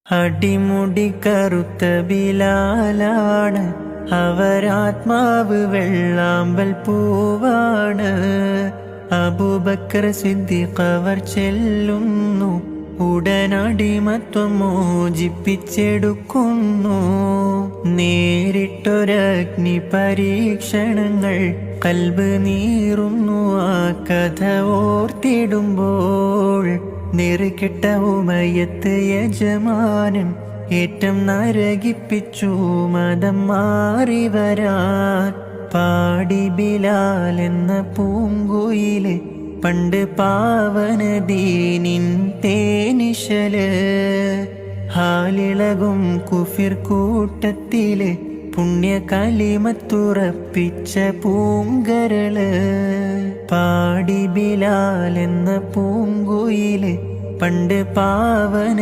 അടിമുടി കറുത്ത ബിലാലാണ്, അവരാത്മാവ് വെള്ളാമ്പൽ പൂവാണ്. അബൂബക്കർ സിദ്ദീഖ് അവർ ചെല്ലുന്നു, ഉടനടിമത്വം മോചിപ്പിച്ചെടുക്കുന്നു. നേരിട്ടൊരഗ്നി പരീക്ഷണങ്ങൾ കൽബ് നീറുന്നു ആ കഥ ഓർത്തിടുമ്പോൾ. നെറുകെട്ട ഉമയത്ത് യജമാനൻ ഏറ്റം നരകിപ്പിച്ചു മതം മാറി വരാൻ. പാടി ബിലാൽ എന്ന പൂങ്കുയില് പണ്ട് പാവന ദീനിൻ തേനിശല്. ഹാലിളകും കുഫിർ കൂട്ടത്തില് പുണ്യ കലിമത്തുറപ്പിച്ച പൂങ്കരള്. പാടി ബിലാൽ എന്ന പൂങ്കുയില് പണ്ട് പാവന